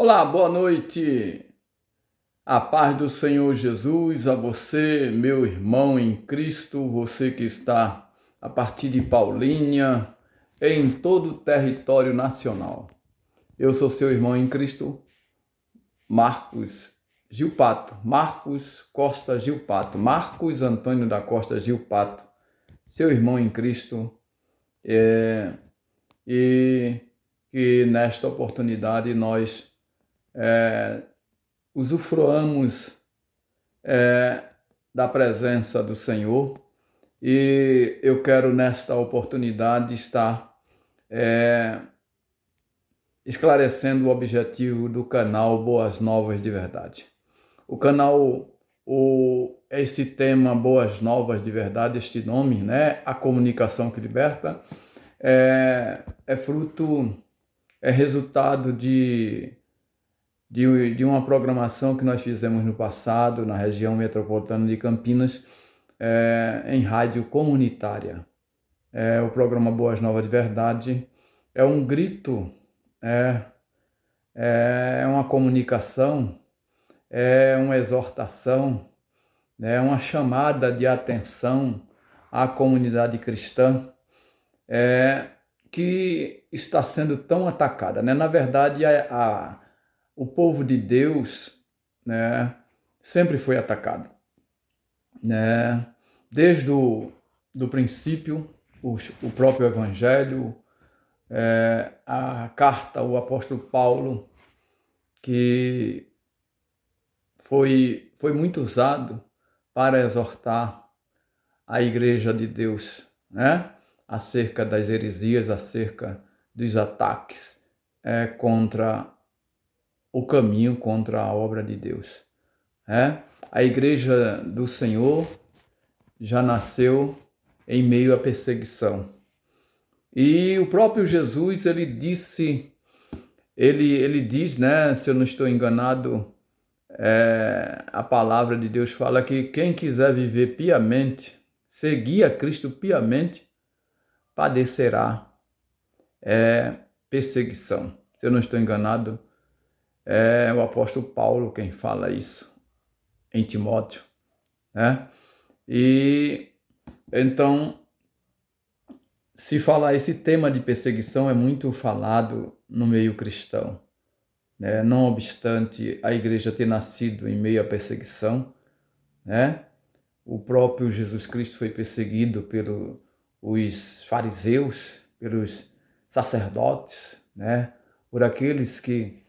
Olá, boa noite. A paz do Senhor Jesus a você, meu irmão em Cristo, você que está a partir de Paulínia, em todo o território nacional. Eu sou seu irmão em Cristo, Marcos Gilpato, Marcos Costa Gilpato, Marcos Antônio da Costa Gilpato, seu irmão em Cristo, e que nesta oportunidade nós usufruamos da presença do Senhor, e eu quero nesta oportunidade estar esclarecendo o objetivo do canal Boas Novas de Verdade. O canal, esse tema Boas Novas de Verdade, este nome, né, a comunicação que liberta, é fruto, é resultado de uma programação que nós fizemos no passado, na região metropolitana de Campinas, em rádio comunitária. O programa Boas Novas de Verdade é um grito, é uma comunicação, é uma exortação, é uma chamada de atenção à comunidade cristã que está sendo tão atacada, né? Na verdade, o povo de Deus, né, sempre foi atacado, né? Desde do princípio, o próprio Evangelho, a carta, o apóstolo Paulo, que foi muito usado para exortar a igreja de Deus, né? Acerca das heresias, acerca dos ataques contra o caminho, contra a obra de Deus. A igreja do Senhor já nasceu em meio à perseguição. E o próprio Jesus, ele disse, ele diz, né, se eu não estou enganado, a palavra de Deus fala que quem quiser viver piamente, seguir a Cristo piamente, padecerá perseguição. Se eu não estou enganado, é o apóstolo Paulo quem fala isso em Timóteo, né? E então, se falar esse tema de perseguição é muito falado no meio cristão, né? Não obstante a igreja ter nascido em meio à perseguição, né? O próprio Jesus Cristo foi perseguido pelos fariseus, pelos sacerdotes, né? Por aqueles que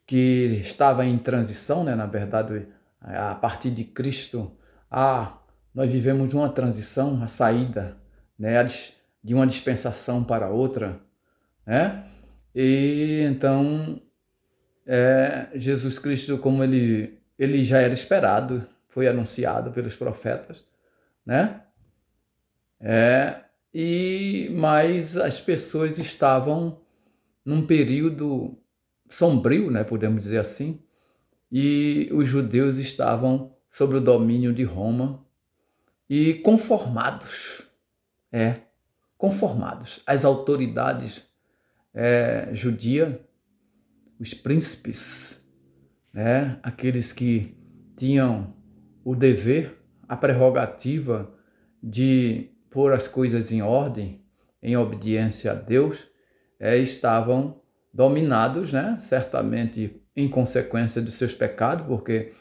estava em transição, né? Na verdade, a partir de Cristo, nós vivemos uma transição, a saída, né? De uma dispensação para outra, né? E então, Jesus Cristo, como ele já era esperado, foi anunciado pelos profetas, né? Mas as pessoas estavam num período sombrio, né, podemos dizer assim, e os judeus estavam sob o domínio de Roma e conformados. As autoridades judias, os príncipes, né, aqueles que tinham o dever, a prerrogativa de pôr as coisas em ordem, em obediência a Deus, estavam dominados, né? Certamente em consequência dos seus pecados, porque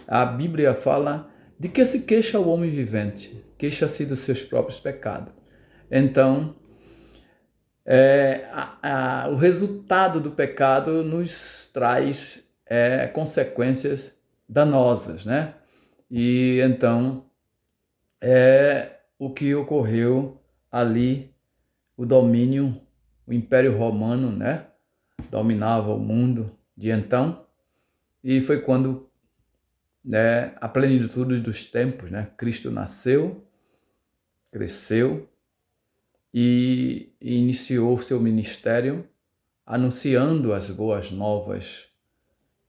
a Bíblia fala de que se queixa o homem vivente, queixa-se dos seus próprios pecados. Então, o resultado do pecado nos traz consequências danosas, né? E então, o que ocorreu ali, o domínio, o Império Romano, né, dominava o mundo de então, e foi quando, né, a plenitude dos tempos, né, Cristo nasceu, cresceu e iniciou seu ministério anunciando as boas novas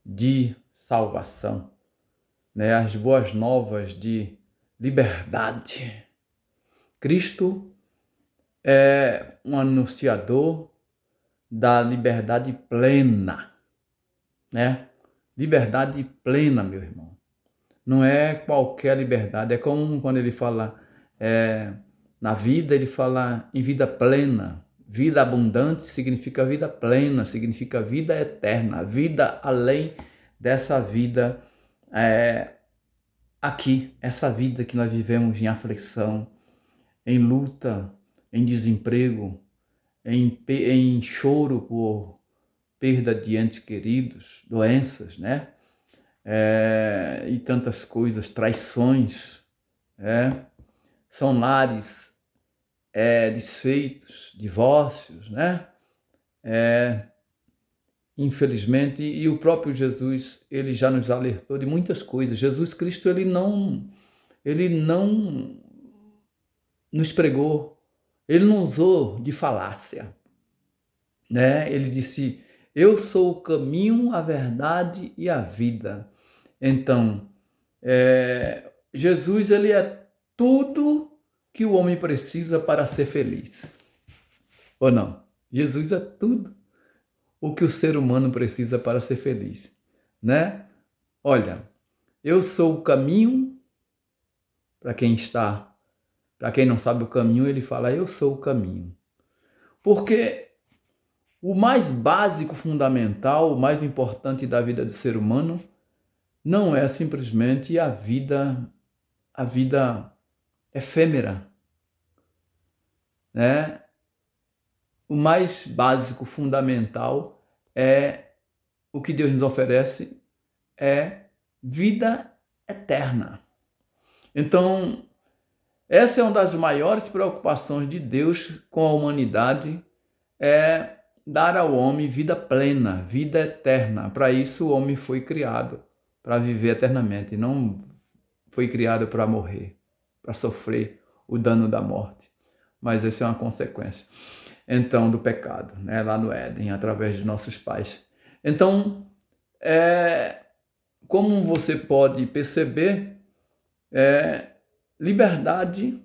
de salvação, né, as boas novas de liberdade. Cristo é um anunciador da liberdade plena, né? Liberdade plena, meu irmão. Não é qualquer liberdade, é como quando ele fala na vida, ele fala em vida plena. Vida abundante significa vida plena, significa vida eterna, vida além dessa vida aqui, essa vida que nós vivemos em aflição, em luta, em desemprego, em choro por perda de entes queridos, doenças, né? E tantas coisas, traições, são lares desfeitos, divórcios, né? Infelizmente, e o próprio Jesus, ele já nos alertou de muitas coisas. Jesus Cristo, ele não nos pregou, ele não usou de falácia, né? Ele disse: eu sou o caminho, a verdade e a vida. Então, Jesus, ele é tudo que o homem precisa para ser feliz. Ou não? Jesus é tudo o que o ser humano precisa para ser feliz, né? Olha, eu sou o caminho, para quem não sabe o caminho, ele fala: eu sou o caminho. Porque o mais básico, fundamental, o mais importante da vida do ser humano não é simplesmente a vida efêmera, né? O mais básico, fundamental é o que Deus nos oferece, é vida eterna. Então, essa é uma das maiores preocupações de Deus com a humanidade, é dar ao homem vida plena, vida eterna. Para isso o homem foi criado, para viver eternamente, não foi criado para morrer, para sofrer o dano da morte. Mas essa é uma consequência, então, do pecado, né? Lá no Éden, através de nossos pais. Então, como você pode perceber, liberdade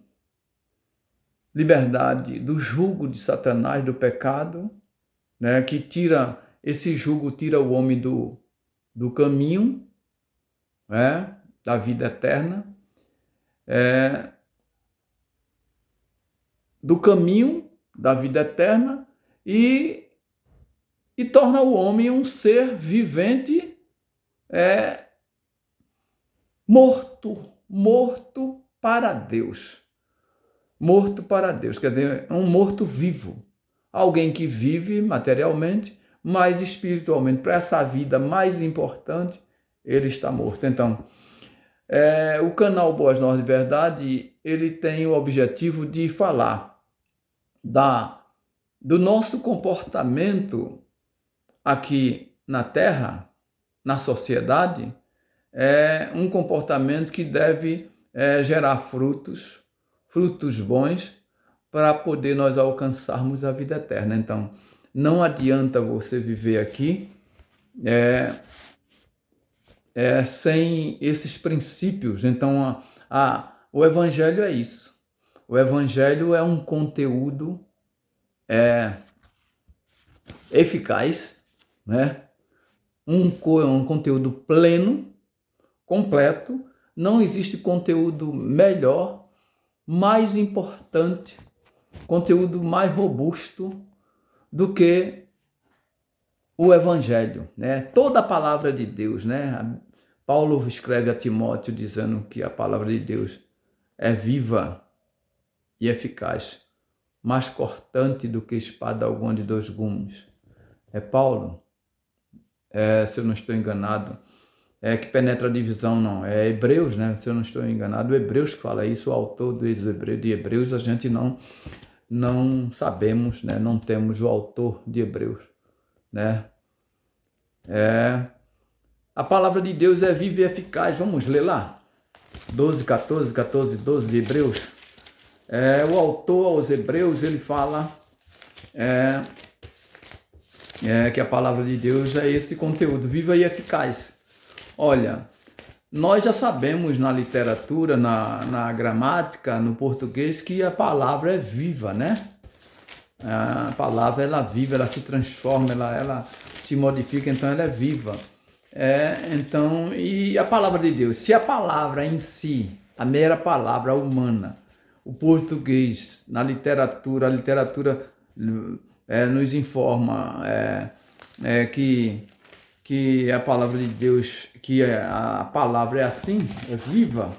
do jugo de Satanás, do pecado, né? Que tira, esse jugo tira o homem do caminho, né? Da vida eterna, do caminho da vida eterna e torna o homem um ser vivente, morto para Deus. Morto para Deus, quer dizer, é um morto vivo. Alguém que vive materialmente, mas espiritualmente, para essa vida mais importante, ele está morto. Então, o canal Boas Novas de Verdade, ele tem o objetivo de falar do nosso comportamento aqui na Terra, na sociedade, um comportamento que deve gerar frutos bons para poder nós alcançarmos a vida eterna. Então, não adianta você viver aqui sem esses princípios. Então, o Evangelho é isso. O Evangelho é um conteúdo eficaz, né? Um conteúdo pleno, completo. Não existe conteúdo melhor, mais importante, conteúdo mais robusto do que o Evangelho, né? Toda a palavra de Deus, né? Paulo escreve a Timóteo dizendo que a palavra de Deus é viva e eficaz, mais cortante do que espada alguma de dois gumes. É Paulo, se eu não estou enganado, que penetra a divisão, não. É Hebreus, né? Se eu não estou enganado, Hebreus que fala isso, o autor de Hebreus, a gente não sabemos, né? Não temos o autor de Hebreus, né? A palavra de Deus é viva e eficaz. Vamos ler lá? 14, 12 de Hebreus. O autor aos Hebreus, ele fala que a palavra de Deus é esse conteúdo, viva e eficaz. Olha, nós já sabemos na literatura, na gramática, no português, que a palavra é viva, né? A palavra, ela vive, ela se transforma, ela se modifica, então ela é viva. Então, e a palavra de Deus, se a palavra em si, a mera palavra humana, o português, na literatura, a literatura nos informa que a palavra de Deus, que a palavra é assim, é viva,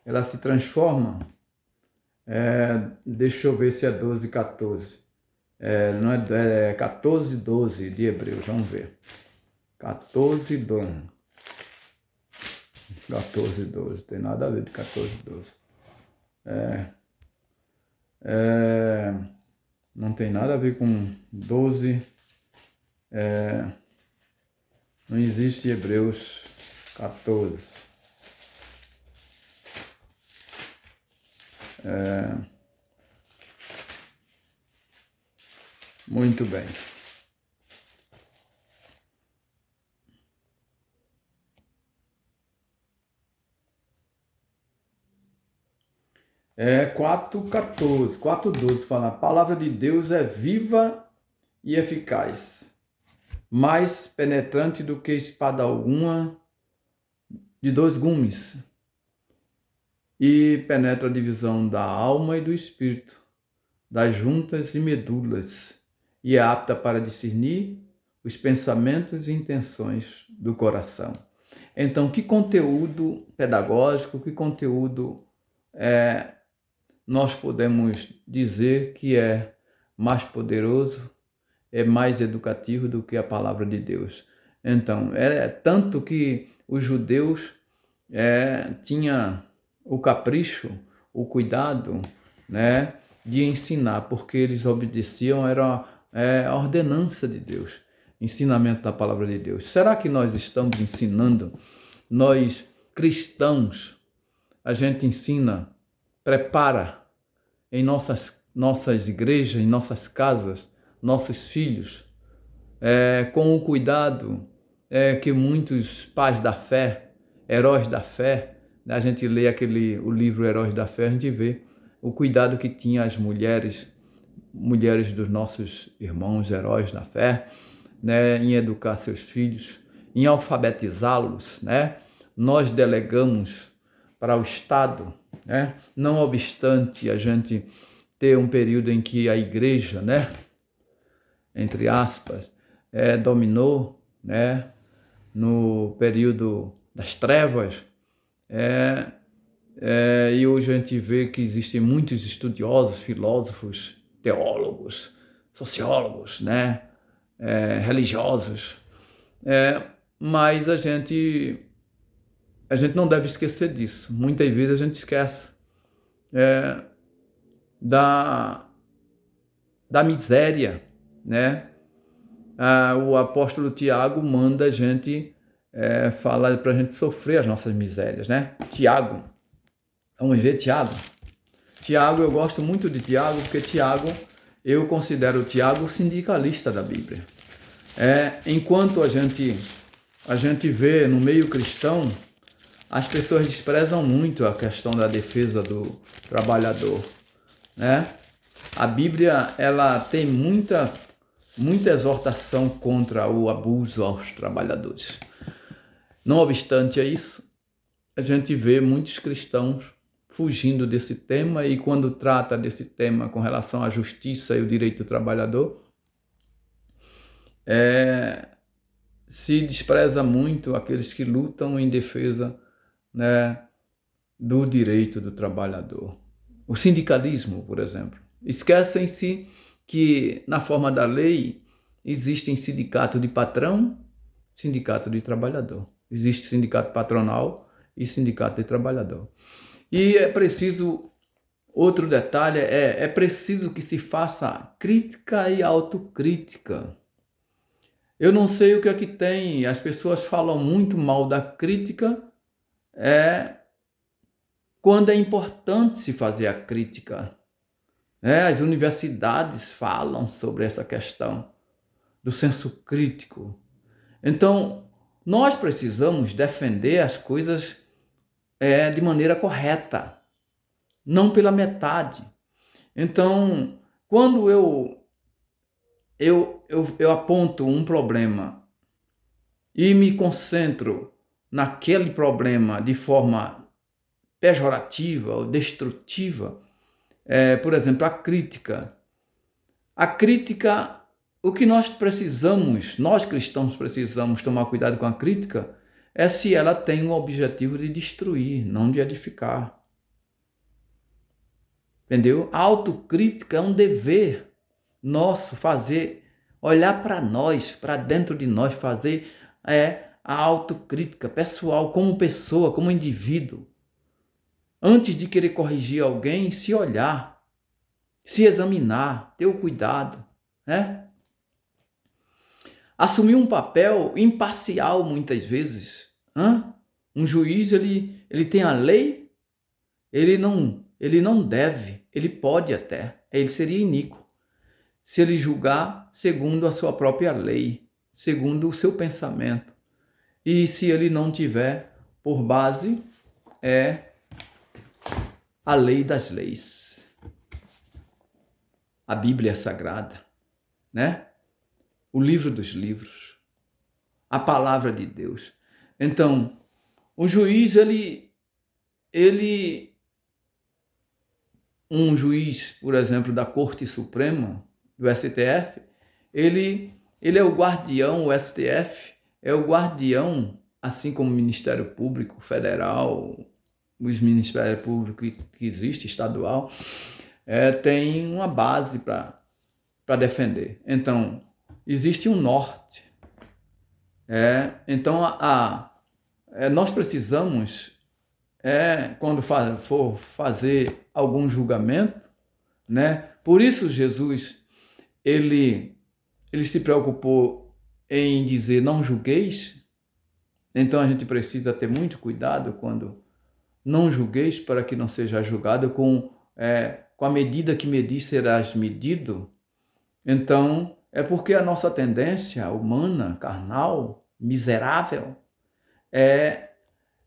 ela se transforma. Deixa eu ver se é 12, 14. Não é 14, 12 de Hebreus, vamos ver. 14, 12. 14, 12, tem nada a ver de 14, 12. Não tem nada a ver com 12. Não existe Hebreus 14. Muito bem. É 4:14, 4:12 fala: a palavra de Deus é viva e eficaz, mais penetrante do que espada alguma de 2 gumes, e penetra a divisão da alma e do espírito, das juntas e medulas, e é apta para discernir os pensamentos e intenções do coração. Então, que conteúdo pedagógico, que conteúdo nós podemos dizer que é mais poderoso, é mais educativo do que a palavra de Deus? Então, tanto que os judeus tinham o capricho, o cuidado, né, de ensinar, porque eles obedeciam, era a ordenança de Deus, ensinamento da palavra de Deus. Será que nós estamos ensinando? Nós, cristãos, a gente ensina, prepara em nossas igrejas, em nossas casas, nossos filhos, com o cuidado que muitos pais da fé, heróis da fé, né? A gente lê o livro Heróis da Fé, a gente vê o cuidado que tinha as mulheres dos nossos irmãos heróis da fé, né? Em educar seus filhos, em alfabetizá-los, né? Nós delegamos para o Estado, né? Não obstante a gente ter um período em que a igreja, né, entre aspas, dominou, né, no período das trevas, e hoje a gente vê que existem muitos estudiosos, filósofos, teólogos, sociólogos, né, religiosos, mas a gente não deve esquecer disso. Muitas vezes a gente esquece da miséria, né? O apóstolo Tiago manda a gente falar para a gente sofrer as nossas misérias, né? Tiago, vamos ver Tiago. Tiago, eu gosto muito de Tiago, porque Tiago, eu considero Tiago o sindicalista da Bíblia. Enquanto a gente vê no meio cristão, as pessoas desprezam muito a questão da defesa do trabalhador, né? A Bíblia, ela tem muita exortação contra o abuso aos trabalhadores. Não obstante isso, a gente vê muitos cristãos fugindo desse tema, e quando trata desse tema com relação à justiça e o direito do trabalhador, se despreza muito aqueles que lutam em defesa, né, do direito do trabalhador. O sindicalismo, por exemplo. Esquecem-se que na forma da lei existem sindicato de patrão, sindicato de trabalhador. Existe sindicato patronal e sindicato de trabalhador. E é preciso, outro detalhe, é preciso que se faça crítica e autocrítica. Eu não sei o que é que tem, as pessoas falam muito mal da crítica, quando é importante se fazer a crítica. As universidades falam sobre essa questão do senso crítico. Então, nós precisamos defender as coisas de maneira correta, não pela metade. Então, quando eu eu aponto um problema e me concentro naquele problema de forma pejorativa ou destrutiva, por exemplo, a crítica. A crítica, o que nós precisamos, nós cristãos precisamos tomar cuidado com a crítica, é se ela tem o objetivo de destruir, não de edificar. Entendeu? A autocrítica é um dever nosso fazer, olhar para nós, para dentro de nós, fazer a autocrítica pessoal, como pessoa, como indivíduo. Antes de querer corrigir alguém, se olhar, se examinar, ter o cuidado, né? Assumir um papel imparcial muitas vezes. Um juiz, ele tem a lei, ele não deve, ele pode até, ele seria iníquo se ele julgar segundo a sua própria lei, segundo o seu pensamento. E se ele não tiver por base a lei das leis. A Bíblia Sagrada, né? O livro dos livros, a palavra de Deus. Então, o juiz, um juiz, por exemplo, da Corte Suprema, do STF, ele é o guardião, o STF é o guardião, assim como o Ministério Público Federal, os Ministérios Públicos que existe, estadual, tem uma base para defender. Então, existe um norte. Então, nós precisamos, quando for fazer algum julgamento, né? Por isso Jesus, ele se preocupou em dizer, não julgueis. Então, a gente precisa ter muito cuidado quando não julgueis, para que não seja julgado com a medida que medis serás medido. Então, é porque a nossa tendência humana, carnal, miserável,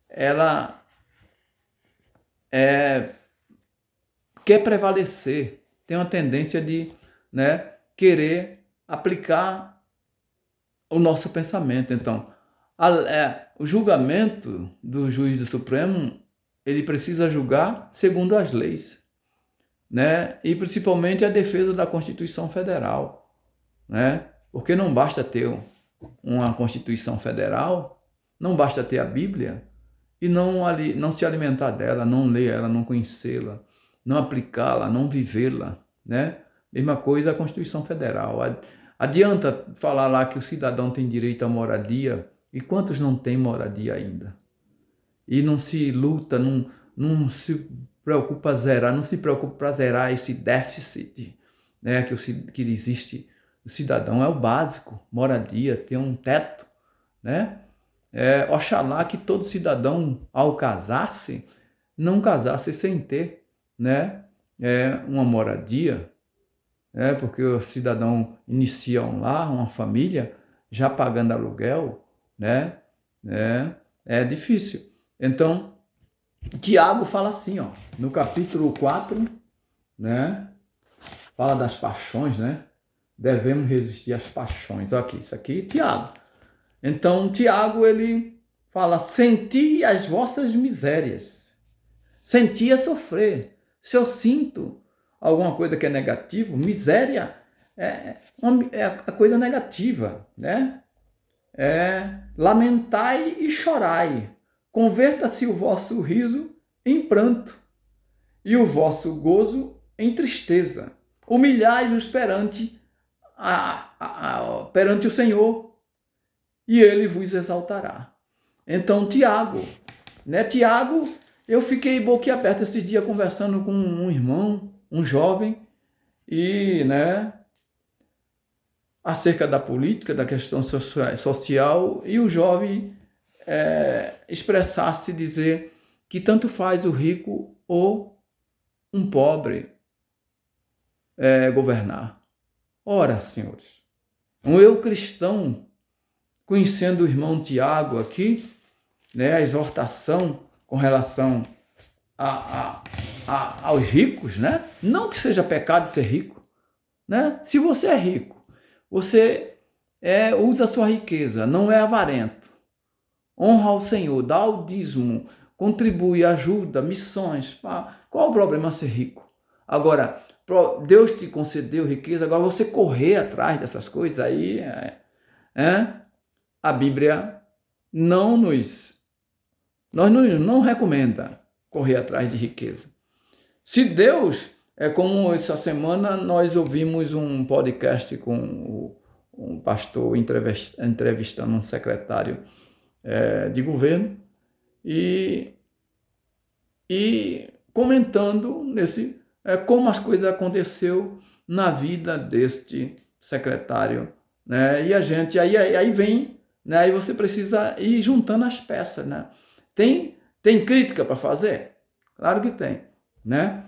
ela quer prevalecer, tem uma tendência de querer aplicar o nosso pensamento. Então, o julgamento do juiz do Supremo, ele precisa julgar segundo as leis, né? E principalmente a defesa da Constituição Federal, né? Porque não basta ter uma Constituição Federal, não basta ter a Bíblia e não se alimentar dela, não ler ela, não conhecê-la, não aplicá-la, não vivê-la, né? Mesma coisa a Constituição Federal. Adianta falar lá que o cidadão tem direito à moradia, e quantos não têm moradia ainda? E não se luta, não se preocupa zerar, não se preocupa para zerar esse déficit, né, que existe. O cidadão é o básico, moradia, ter um teto, né? Oxalá que todo cidadão, ao casar-se, não casasse sem ter, né, uma moradia, porque o cidadão inicia um lar, uma família, já pagando aluguel, né? É difícil. Então, Tiago fala assim, no capítulo 4, né? Fala das paixões, né? Devemos resistir às paixões. Isso aqui, Tiago. Então, Tiago, ele fala, senti as vossas misérias. Senti é sofrer. Se eu sinto alguma coisa que é negativo, miséria é a coisa negativa, né? Lamentai e chorai. Converta-se o vosso riso em pranto e o vosso gozo em tristeza. Humilhai-vos perante o Senhor e Ele vos exaltará. Então, Tiago, né? Tiago, eu fiquei boquiaberto esses dias conversando com um irmão, um jovem, e, né, acerca da política, da questão social, e o jovem expressasse, dizer que tanto faz o rico ou um pobre governar. Ora, senhores, eu cristão, conhecendo o irmão Tiago aqui, né, a exortação com relação aos ricos, né? Não que seja pecado ser rico, né? Se você é rico, Você usa a sua riqueza, não é avarento. Honra ao Senhor, dá o dízimo, contribui, ajuda, missões. Qual o problema ser rico? Agora, Deus te concedeu riqueza, agora você correr atrás dessas coisas aí, a Bíblia não recomenda correr atrás de riqueza. Se Deus, como essa semana nós ouvimos um podcast com um pastor entrevistando um secretário de governo e comentando como as coisas aconteceu na vida deste secretário, né? E a gente aí vem, né? Aí você precisa ir juntando as peças, né? Tem crítica para fazer? Claro que tem, né?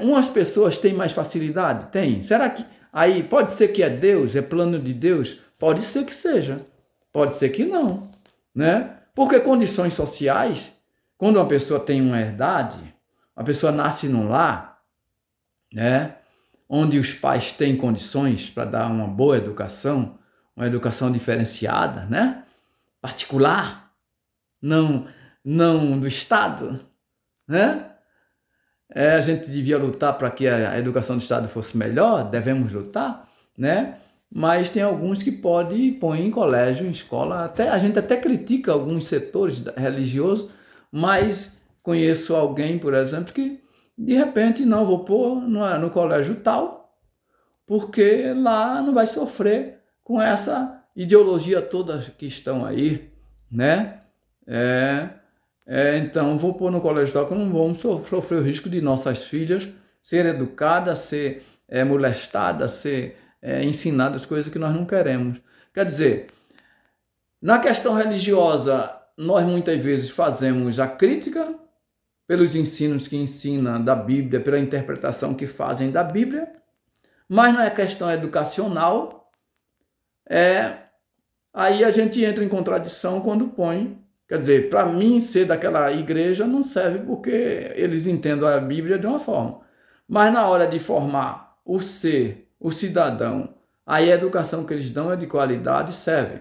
Umas pessoas têm mais facilidade? Tem. Será que aí pode ser que é Deus, é plano de Deus? Pode ser que seja, pode ser que não, né? Porque condições sociais, quando uma pessoa tem uma herdade, uma pessoa nasce num lar, né, onde os pais têm condições para dar uma boa educação, uma educação diferenciada, né, particular, não do Estado, né? A gente devia lutar para que a educação do Estado fosse melhor, devemos lutar, né? Mas tem alguns que podem pôr em colégio, em escola, a gente até critica alguns setores religiosos, mas conheço alguém, por exemplo, que de repente não vou pôr no colégio tal, porque lá não vai sofrer com essa ideologia toda que estão aí, né? Então vou pôr no colégio tal que não vamos sofrer o risco de nossas filhas ser educadas, ser molestadas, ser ensinadas coisas que nós não queremos. Quer dizer, na questão religiosa, nós muitas vezes fazemos a crítica pelos ensinos que ensina da Bíblia, pela interpretação que fazem da Bíblia, mas na questão educacional, aí a gente entra em contradição quando põe. Quer dizer, para mim ser daquela igreja não serve porque eles entendem a Bíblia de uma forma. Mas na hora de formar o ser, o cidadão, aí a educação que eles dão é de qualidade, serve.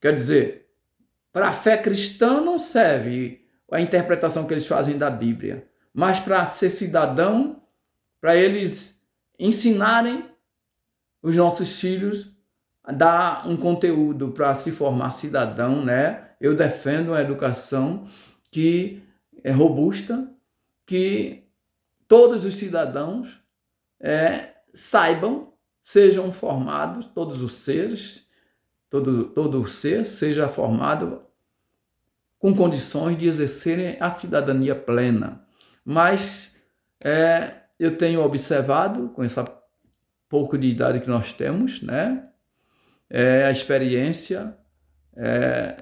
Quer dizer, para a fé cristã não serve a interpretação que eles fazem da Bíblia, mas para ser cidadão, para eles ensinarem os nossos filhos a dar um conteúdo para se formar cidadão, né? Eu defendo uma educação que é robusta, que todos os cidadãos saibam, sejam formados, todos os seres, todo ser seja formado com condições de exercerem a cidadania plena. Mas eu tenho observado, com essa pouco de idade que nós temos, né, a experiência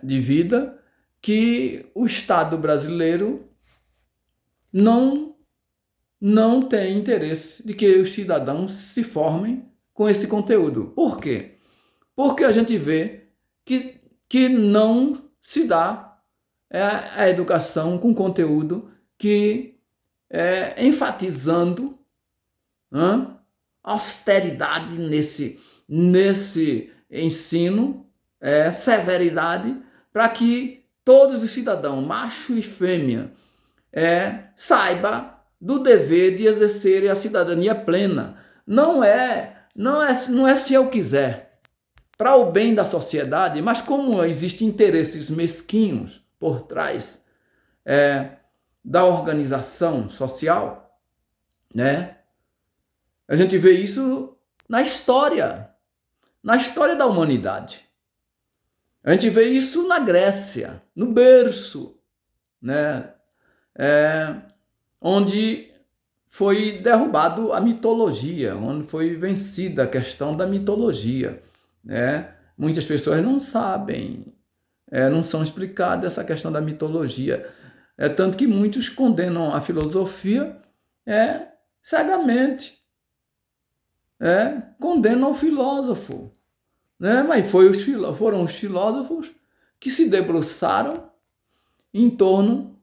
de vida, que o Estado brasileiro não tem interesse de que os cidadãos se formem com esse conteúdo. Por quê? Porque a gente vê que não se dá a educação com conteúdo que enfatizando austeridade nesse ensino, severidade, para que todos os cidadãos, macho e fêmea, saiba do dever de exercer a cidadania plena. Não é se eu quiser, para o bem da sociedade, mas como existem interesses mesquinhos por trás da organização social, né? A gente vê isso na história da humanidade. A gente vê isso na Grécia, no berço, né? Onde foi derrubado a mitologia, onde foi vencida a questão da mitologia, né? Muitas pessoas não sabem, não são explicadas essa questão da mitologia. Tanto que muitos condenam a filosofia cegamente. Condenam o filósofo, né? Mas foram os filósofos que se debruçaram em torno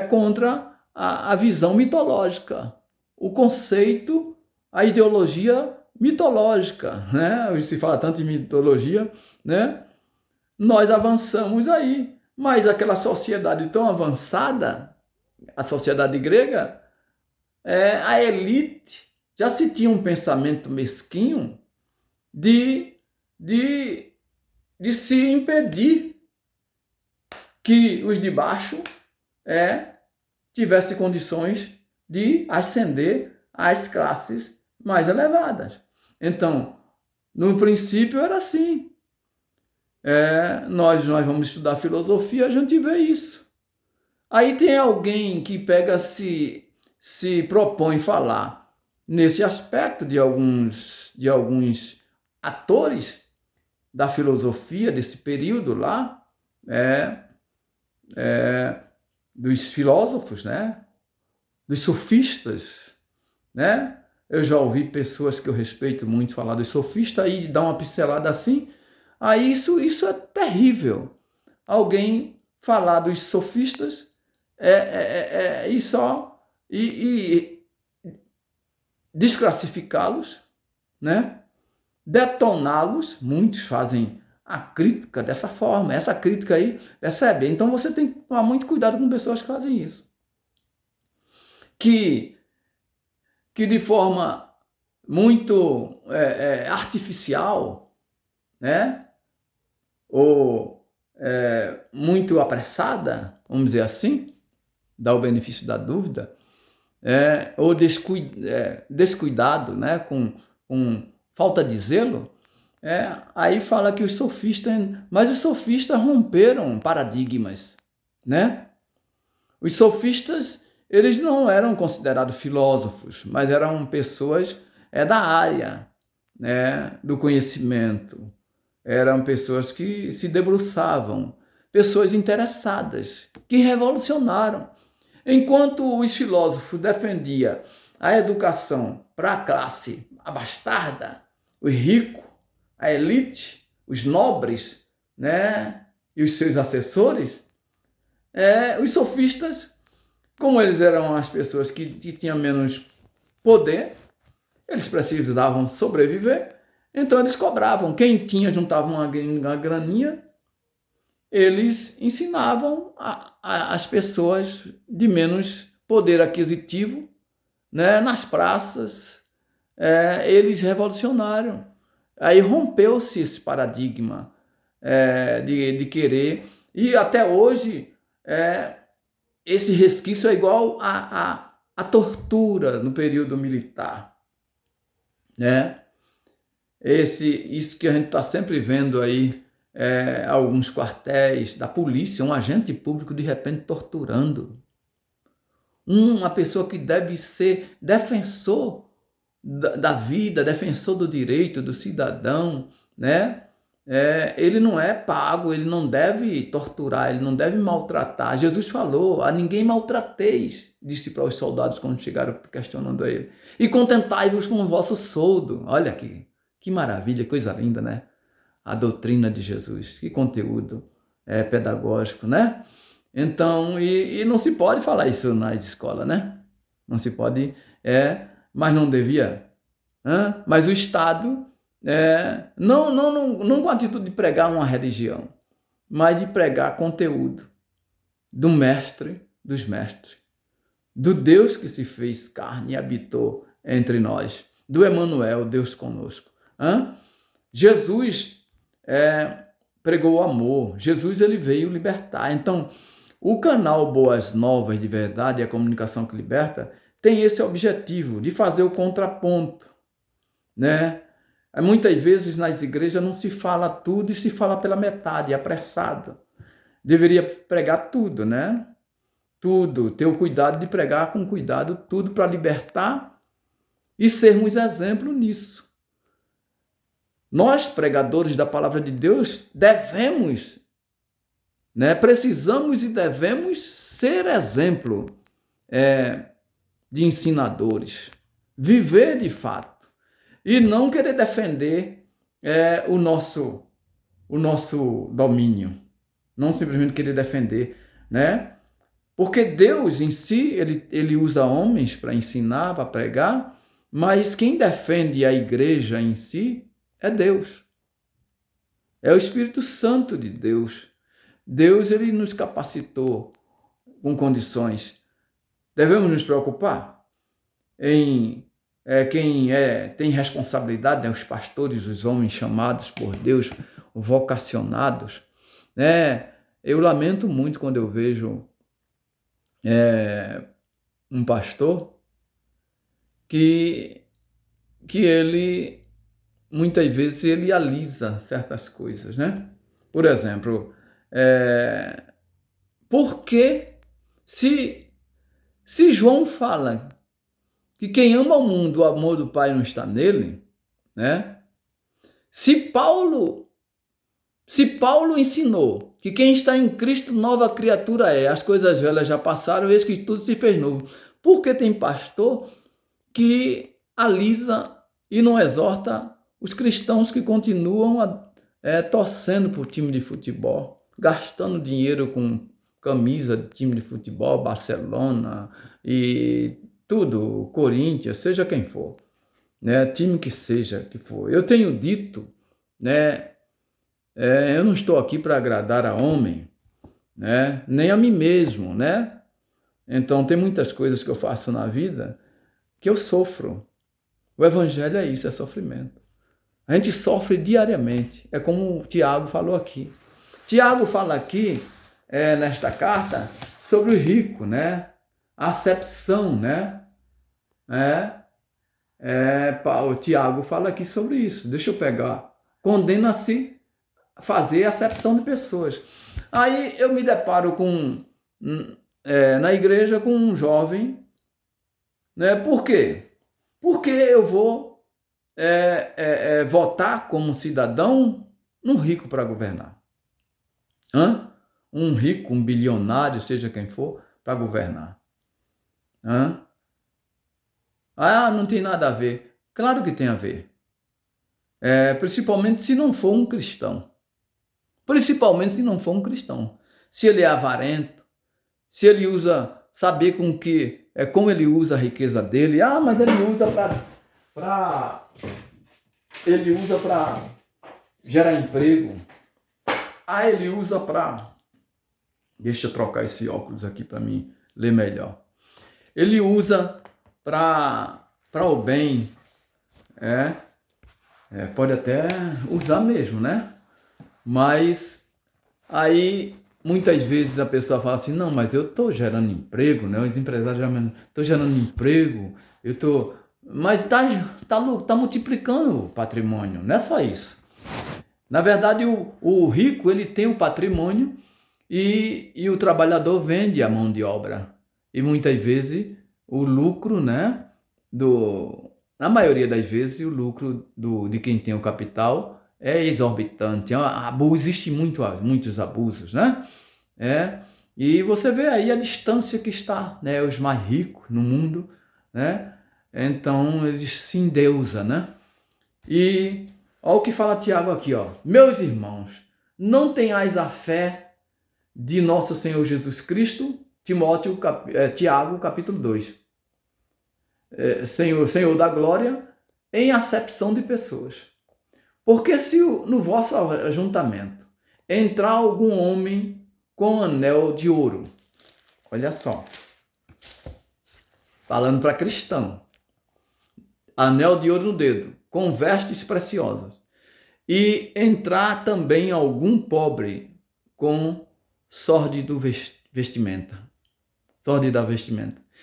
contra a visão mitológica, o conceito, a ideologia mitológica, né? Hoje se fala tanto em mitologia, né? Nós avançamos aí, mas aquela sociedade tão avançada, a sociedade grega, a elite já se tinha um pensamento mesquinho de, de, de se impedir que os de baixo tivessem condições de ascender às classes mais elevadas. Então, no princípio era assim. Nós vamos estudar filosofia, a gente vê isso. Aí tem alguém que pega, se propõe falar nesse aspecto de alguns atores da filosofia desse período lá, dos filósofos, né? Dos sofistas, né? Eu já ouvi pessoas que eu respeito muito falar dos sofistas e dar uma pincelada assim. Aí isso é terrível. Alguém falar dos sofistas e desclassificá-los, né? Detoná-los. Muitos fazem a crítica dessa forma. Essa crítica aí, percebe? Então você tem que tomar muito cuidado com pessoas que fazem isso. Que de forma muito artificial, né? Ou muito apressada, vamos dizer assim, dá o benefício da dúvida, ou descuidado, né? Com falta de zelo, aí fala que os sofistas, mas os sofistas romperam paradigmas, né? Os sofistas, eles não eram considerados filósofos, mas eram pessoas da área, né, do conhecimento. Eram pessoas que se debruçavam, pessoas interessadas, que revolucionaram. Enquanto os filósofos defendiam a educação para a classe abastarda, os ricos, a elite, os nobres, né, e os seus assessores, os sofistas, como eles eram as pessoas que tinham menos poder, eles precisavam sobreviver, então eles cobravam. Quem tinha, juntava uma graninha, eles ensinavam as pessoas de menos poder aquisitivo, né, nas praças. Eles revolucionaram. Aí rompeu-se esse paradigma de querer, e até hoje esse resquício é igual a tortura no período militar, né? Isso que a gente está sempre vendo aí, alguns quartéis da polícia, um agente público de repente torturando uma pessoa que deve ser defensor da vida, defensor do direito do cidadão, né? Ele não é pago, ele não deve torturar, ele não deve maltratar. Jesus falou: a ninguém maltrateis, disse para os soldados quando chegaram questionando a ele. E contentai-vos com o vosso soldo. Olha que maravilha, coisa linda, né? A doutrina de Jesus, que conteúdo pedagógico, né? Então, e não se pode falar isso nas escolas, né? Não se pode, mas não devia. Mas o Estado, não com a atitude de pregar uma religião, mas de pregar conteúdo do mestre dos mestres, do Deus que se fez carne e habitou entre nós, do Emanuel, Deus conosco. Jesus pregou o amor, Jesus ele veio libertar. Então, o canal Boas Novas de Verdade e a Comunicação que Liberta tem esse objetivo de fazer o contraponto, né? Muitas vezes nas igrejas não se fala tudo e se fala pela metade, apressado. Deveria pregar tudo, né? Tudo, ter o cuidado de pregar com cuidado tudo para libertar e sermos exemplo nisso. Nós, pregadores da palavra de Deus, devemos, né? Precisamos e devemos ser exemplo de ensinadores, viver de fato e não querer defender o nosso domínio, não simplesmente querer defender, né? Porque Deus em si, ele usa homens para ensinar, para pregar, Mas quem defende a igreja em si é Deus. É o Espírito Santo de Deus. Deus, ele nos capacitou com condições. Devemos nos preocupar em quem tem responsabilidade, né? Os pastores, os homens chamados por Deus, vocacionados, né? Eu lamento muito quando eu vejo um pastor que ele, muitas vezes, ele alisa certas coisas, né? Por exemplo, porque se João fala que quem ama o mundo, o amor do Pai não está nele, né? Se Paulo ensinou que quem está em Cristo nova criatura é, as coisas velhas já passaram, eis que tudo se fez novo. Porque tem pastor que alisa e não exorta os cristãos que continuam torcendo por time de futebol, gastando dinheiro com camisa de time de futebol, Barcelona e tudo, Corinthians, seja quem for, né? Time que seja que for. Eu tenho dito, né? Eu não estou aqui para agradar a homem, né? Nem a mim mesmo, né? Então tem muitas coisas que eu faço na vida que eu sofro. O evangelho é isso, é sofrimento. A gente sofre diariamente. É como o Tiago falou aqui. Tiago fala aqui, nesta carta, sobre o rico, né? A acepção, né? O Tiago fala aqui sobre isso. Deixa eu pegar. Condena-se a fazer acepção de pessoas. Aí eu me deparo na igreja com um jovem, né? Por quê? Porque eu vou votar como cidadão num rico para governar. Um rico, um bilionário, seja quem for, para governar. Não tem nada a ver. Claro que tem a ver. Principalmente se não for um cristão. Principalmente se não for um cristão. Se ele é avarento, se ele usa, saber como ele usa a riqueza dele. Mas ele usa para gerar emprego. Ele usa para... Deixa eu trocar esse óculos aqui para mim ler melhor. Ele usa para o bem. Pode até usar mesmo, né? Mas aí muitas vezes a pessoa fala assim, não, mas eu estou gerando emprego, né? Os empresários estão gerando emprego, mas tá multiplicando o patrimônio, não é só isso. Na verdade, o rico, ele tem o patrimônio e o trabalhador vende a mão de obra. E muitas vezes o lucro, né? Na maioria das vezes, o lucro de quem tem o capital é exorbitante. Existe muitos abusos, né? E você vê aí a distância que está, né? Os mais ricos no mundo, né? Então, eles se endeusam, né? E olha o que fala Tiago aqui, ó. Meus irmãos, não tenhais a fé de nosso Senhor Jesus Cristo, Tiago, capítulo 2. Senhor da glória, em acepção de pessoas. Porque se no vosso ajuntamento entrar algum homem com anel de ouro, olha só, falando para cristão, anel de ouro no dedo, com vestes preciosas, e entrar também algum pobre com sórdida vestimenta,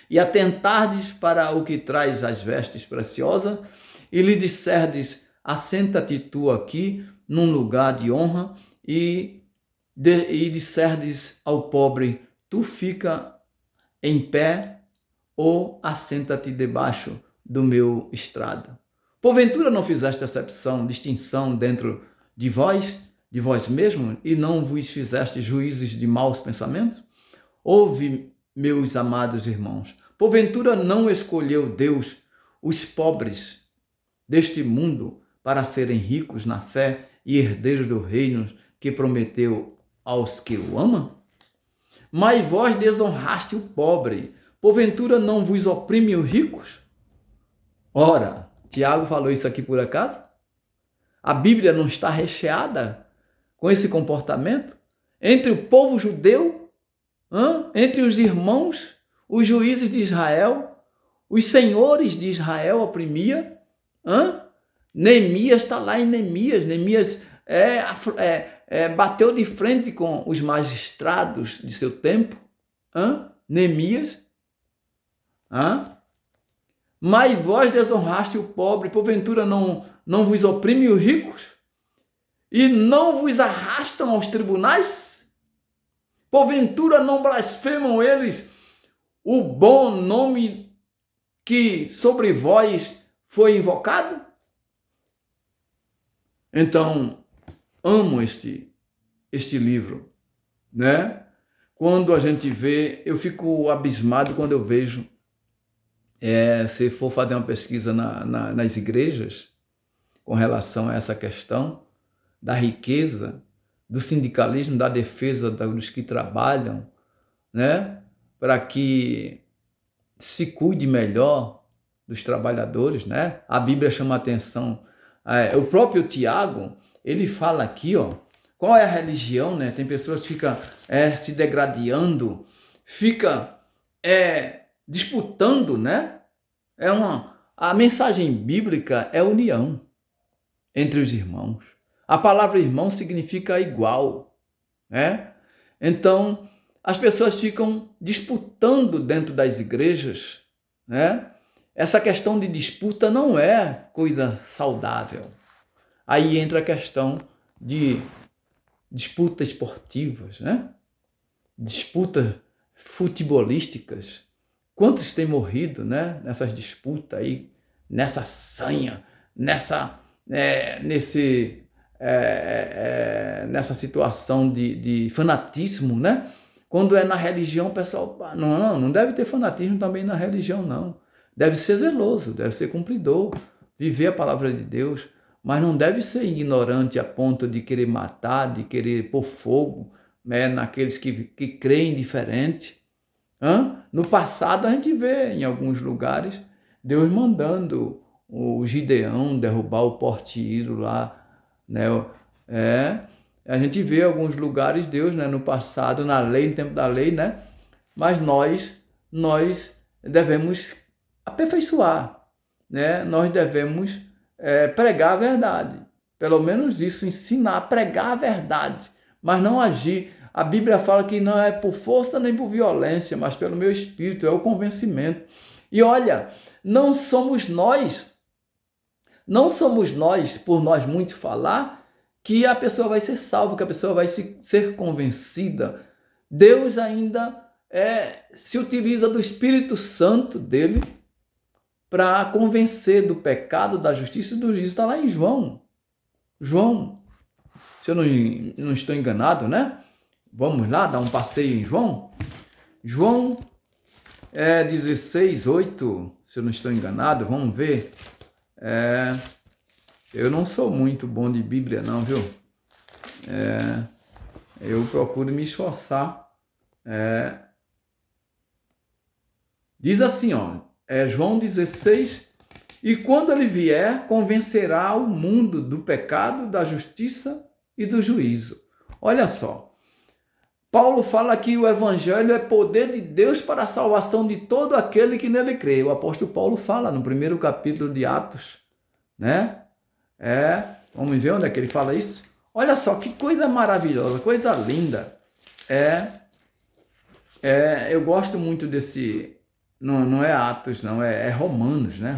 e atentardes para o que traz as vestes preciosas, e lhe disserdes, assenta-te tu aqui, num lugar de honra, e disserdes ao pobre, tu fica em pé, ou assenta-te debaixo do meu estrado. Porventura não fizeste distinção dentro de vós mesmos, e não vos fizeste juízes de maus pensamentos? Ouve, meus amados irmãos, porventura não escolheu Deus os pobres deste mundo para serem ricos na fé e herdeiros do reino que prometeu aos que o amam? Mas vós desonraste o pobre, porventura não vos oprime os ricos? Ora, Tiago falou isso aqui por acaso? A Bíblia não está recheada com esse comportamento? Entre o povo judeu, entre os irmãos, os juízes de Israel, os senhores de Israel oprimia. Neemias está lá em Neemias. Neemias bateu de frente com os magistrados de seu tempo. Neemias. Mas vós desonraste o pobre, porventura não vos oprime os ricos? E não vos arrastam aos tribunais? Porventura não blasfemam eles o bom nome que sobre vós foi invocado? Então, amo este livro, né? Quando a gente vê, eu fico abismado quando eu vejo, se for fazer uma pesquisa nas igrejas, com relação a essa questão da riqueza, do sindicalismo, da defesa dos que trabalham, né? Para que se cuide melhor dos trabalhadores, né? A Bíblia chama a atenção. O próprio Tiago, ele fala aqui, qual é a religião, né? Tem pessoas que ficam se degradando, ficam disputando, né? A mensagem bíblica é união entre os irmãos. A palavra irmão significa igual, né? Então, as pessoas ficam disputando dentro das igrejas, né? Essa questão de disputa não é coisa saudável. Aí entra a questão de disputas esportivas, né? Disputas futebolísticas. Quantos têm morrido, né? Nessas disputas aí, nessa sanha, nessa situação de fanatismo, né? Quando é na religião, o pessoal, não deve ter fanatismo também na religião, não. Deve ser zeloso, deve ser cumpridor, viver a palavra de Deus, mas não deve ser ignorante a ponto de querer matar, de querer pôr fogo, né, naqueles que creem diferente. No passado a gente vê em alguns lugares Deus mandando o Gideão derrubar o Porte-Iro lá, né? A gente vê em alguns lugares Deus, né, no passado, na lei, no tempo da lei, né? Mas nós devemos aperfeiçoar, né? Nós devemos pregar a verdade. Pelo menos isso, ensinar a pregar a verdade, mas não agir. A Bíblia fala que não é por força nem por violência, mas pelo meu espírito, é o convencimento. E olha, não somos nós, por nós muito falar, que a pessoa vai ser salva, que a pessoa vai ser convencida. Deus ainda se utiliza do Espírito Santo dele para convencer do pecado, da justiça e do juízo. Está lá em João, se eu não estou enganado, né? Vamos lá, dar um passeio em João? João 16:8, se eu não estou enganado, vamos ver. Eu não sou muito bom de Bíblia não, viu? Eu procuro me esforçar. Diz assim, João 16, e quando ele vier, convencerá o mundo do pecado, da justiça e do juízo. Olha só, Paulo fala que o evangelho é poder de Deus para a salvação de todo aquele que nele crê. O apóstolo Paulo fala no primeiro capítulo de Atos, né? Vamos ver onde é que ele fala isso? Olha só, que coisa maravilhosa, coisa linda. Eu gosto muito desse... Não é Atos, não, é Romanos, né?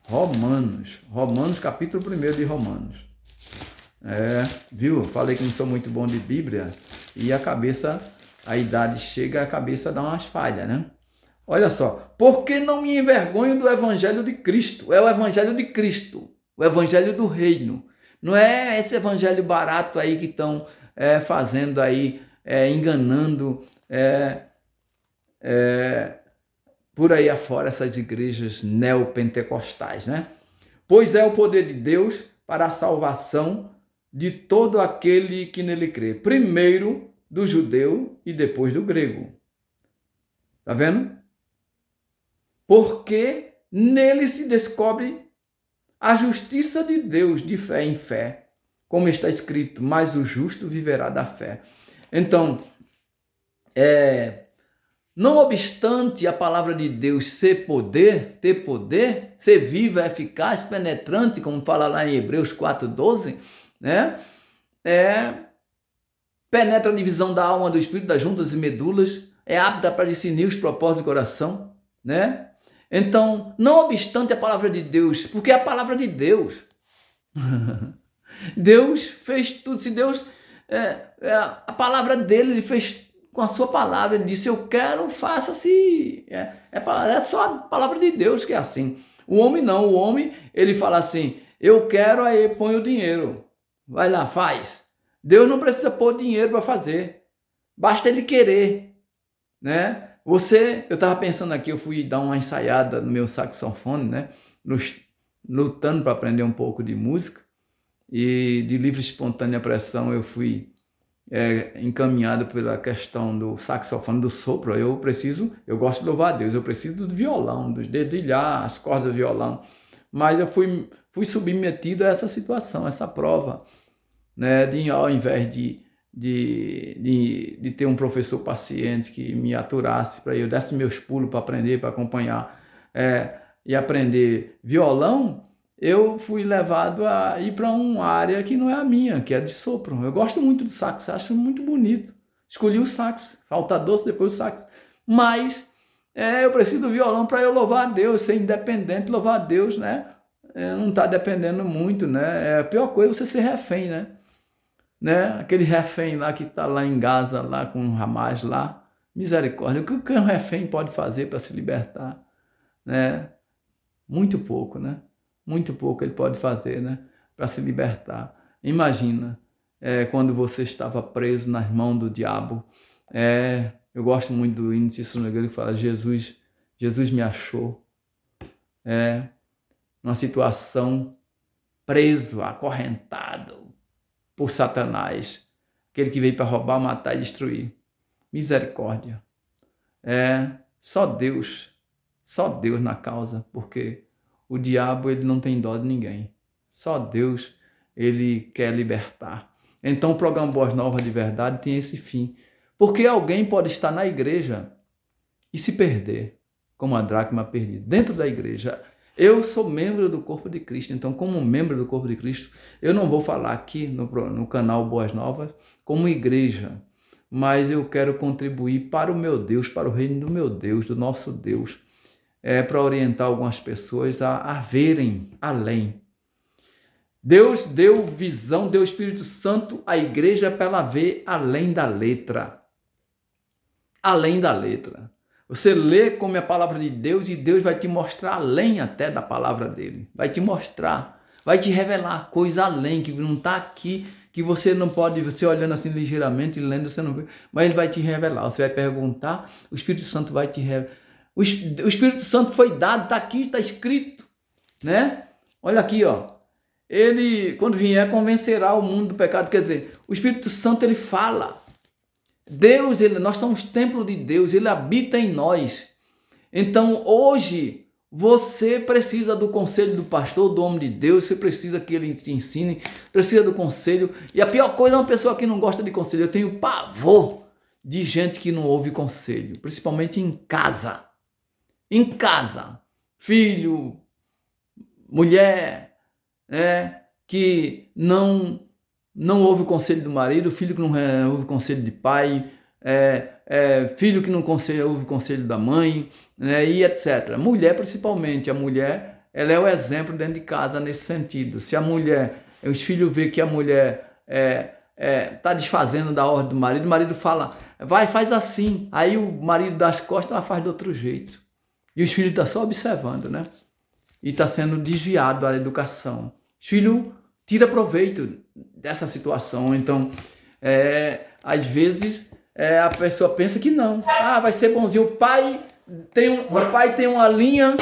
Romanos, capítulo 1 de Romanos. Viu? Falei que não sou muito bom de Bíblia e a idade chega, a cabeça dá umas falhas, né? Olha só, porque não me envergonho do evangelho de Cristo? É o evangelho de Cristo, o evangelho do reino. Não é esse evangelho barato aí que estão fazendo aí, enganando por aí afora essas igrejas neopentecostais, né? Pois é o poder de Deus para a salvação de todo aquele que nele crê. Primeiro do judeu e depois do grego. Tá vendo? Porque nele se descobre a justiça de Deus de fé em fé, como está escrito, mas o justo viverá da fé. Então, não obstante a palavra de Deus ter poder, ser viva, eficaz, penetrante, como fala lá em Hebreus 4:12, né? Penetra a divisão da alma, do espírito, das juntas e medulas, é apta para discernir os propósitos do coração, né? Então, não obstante a palavra de Deus, porque é a palavra de Deus. Deus fez tudo. Se Deus, a palavra dele, ele fez com a sua palavra. Ele disse, eu quero, faça-se. É só a palavra de Deus que é assim. O homem não. O homem, ele fala assim, eu quero, aí põe o dinheiro. Vai lá, faz. Deus não precisa pôr dinheiro para fazer. Basta ele querer, né? Eu estava pensando aqui, eu fui dar uma ensaiada no meu saxofone, né? Lutando para aprender um pouco de música. E de livre espontânea pressão eu fui encaminhado pela questão do saxofone, do sopro. Eu gosto de louvar a Deus, eu preciso do violão, dos dedilhar, as cordas do violão. Mas eu fui submetido a essa situação, essa prova, né? Ao invés de ter um professor paciente que me aturasse, para eu desse meus pulos para aprender, para acompanhar e aprender violão, eu fui levado a ir para uma área que não é a minha, que é de sopro. Eu gosto muito do sax, acho muito bonito. Escolhi o sax, falta doce, depois o sax. Mas eu preciso do violão para eu louvar a Deus, ser independente, louvar a Deus, né? Não está dependendo muito, né? A pior coisa é você ser refém, né? Aquele refém lá que está lá em Gaza, lá com o Hamas lá. Misericórdia. O que um refém pode fazer para se libertar? Né? Muito pouco, né? Muito pouco ele pode fazer, né? Para se libertar. Imagina quando você estava preso nas mãos do diabo. Eu gosto muito do hino de Cícero Nogueira que fala Jesus me achou. Numa situação preso, acorrentado por Satanás. Aquele que veio para roubar, matar e destruir. Misericórdia. Só Deus na causa, porque o diabo, ele não tem dó de ninguém. Só Deus, ele quer libertar. Então o programa Boas Novas de Verdade tem esse fim. Porque alguém pode estar na igreja e se perder, como a dracma perdida, dentro da igreja. Eu sou membro do corpo de Cristo, então como membro do corpo de Cristo, eu não vou falar aqui no canal Boas Novas como igreja, mas eu quero contribuir para o meu Deus, para o reino do meu Deus, do nosso Deus, para orientar algumas pessoas a verem além. Deus deu visão, deu Espírito Santo à igreja para ela ver além da letra. Além da letra. Você lê como é a palavra de Deus e Deus vai te mostrar além até da palavra dele. Vai te mostrar, vai te revelar coisa além, que não está aqui, que você não pode, você olhando assim ligeiramente, lendo, você não vê, mas ele vai te revelar. Você vai perguntar, o Espírito Santo vai te revelar. O Espírito Santo foi dado, está aqui, está escrito, né? Olha aqui, ó. Ele, quando vier, convencerá o mundo do pecado. Quer dizer, o Espírito Santo, ele fala. Deus, nós somos templo de Deus, ele habita em nós. Então, hoje, você precisa do conselho do pastor, do homem de Deus, você precisa que ele te ensine, precisa do conselho. E a pior coisa é uma pessoa que não gosta de conselho. Eu tenho pavor de gente que não ouve conselho, principalmente em casa. Em casa, filho, mulher, que não ouve o conselho do marido, filho que não ouve o conselho de pai, filho que não ouve o conselho da mãe, e etc. Mulher, principalmente, a mulher, ela é o exemplo dentro de casa nesse sentido. Se a mulher, os filhos veem que a mulher está desfazendo da ordem do marido, o marido fala, vai, faz assim. Aí o marido dá as costas, ela faz de outro jeito. E os filhos estão só observando, né? E está sendo desviado da educação. Os filhos tiram proveito dessa situação. Então, às vezes, a pessoa pensa que não. Vai ser bonzinho. O pai tem uma linha,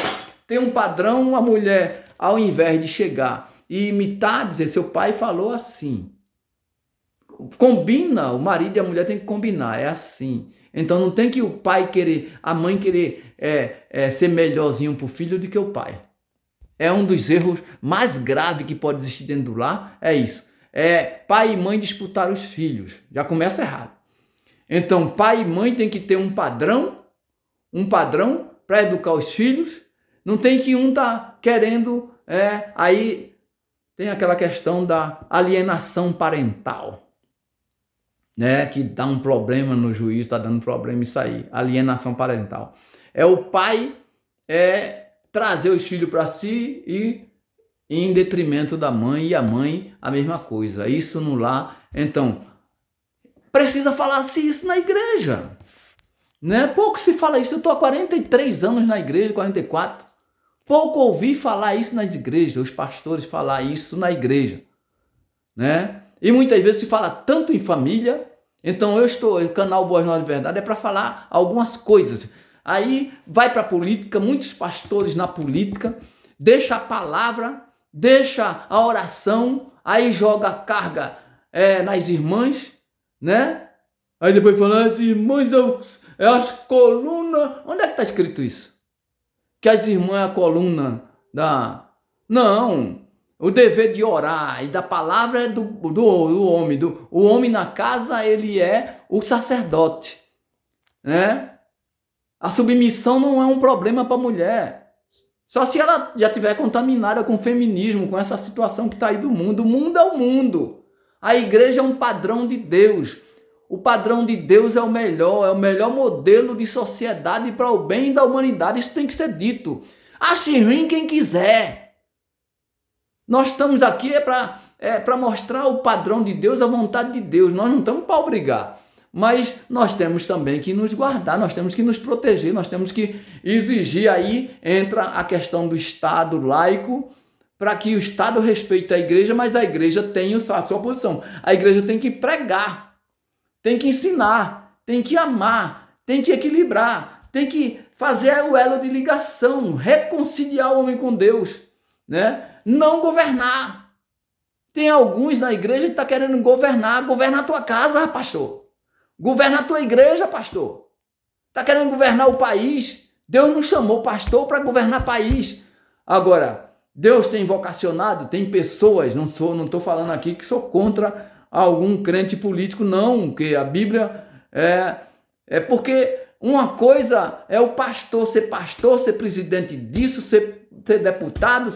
tem um padrão. A mulher, ao invés de chegar e imitar, dizer, seu pai falou assim. Combina, o marido e a mulher tem que combinar, é assim. Então não tem que o pai querer, a mãe querer ser melhorzinho para o filho do que o pai. É um dos erros mais graves que pode existir dentro do lar, é isso. É pai e mãe disputar os filhos, já começa errado. Então pai e mãe tem que ter um padrão para educar os filhos. Não tem que um tá querendo, aí tem aquela questão da alienação parental, né, que dá um problema no juízo, está dando problema isso aí, alienação parental. É o pai trazer os filhos para si e em detrimento da mãe, e a mãe a mesma coisa, isso no lar. Então, precisa falar-se isso na igreja, né? Pouco se fala isso, eu estou há 43 anos na igreja, 44, pouco ouvi falar isso nas igrejas, os pastores falar isso na igreja, né? E muitas vezes se fala tanto em família. Então o canal Boas Novas de Verdade é para falar algumas coisas. Aí vai para a política, muitos pastores na política, deixa a palavra, deixa a oração, aí joga a carga nas irmãs, né? Aí depois fala, as irmãs é as colunas. Onde é que está escrito isso? Que as irmãs é a coluna da... Não, o dever de orar e da palavra é do homem. O homem na casa, ele é o sacerdote, né? A submissão não é um problema para a mulher. Só se ela já estiver contaminada com o feminismo, com essa situação que está aí do mundo. O mundo é o mundo. A igreja é um padrão de Deus. O padrão de Deus é o melhor modelo de sociedade para o bem da humanidade. Isso tem que ser dito. Ache ruim quem quiser. Nós estamos aqui para mostrar o padrão de Deus, a vontade de Deus. Nós não estamos para obrigar. Mas nós temos também que nos guardar, nós temos que nos proteger, nós temos que exigir. Aí entra a questão do Estado laico, para que o Estado respeite a igreja, mas a igreja tem a sua posição. A igreja tem que pregar, tem que ensinar, tem que amar, tem que equilibrar, tem que fazer o elo de ligação, reconciliar o homem com Deus, né? Não governar. Tem alguns na igreja que estão querendo governar a tua casa, pastor. Governa a tua igreja, pastor. Está querendo governar o país. Deus não chamou pastor para governar o país. Agora, Deus tem vocacionado, tem pessoas, não estou falando aqui que sou contra algum crente político, não, que a Bíblia é porque uma coisa é o pastor, ser presidente disso, ser deputado,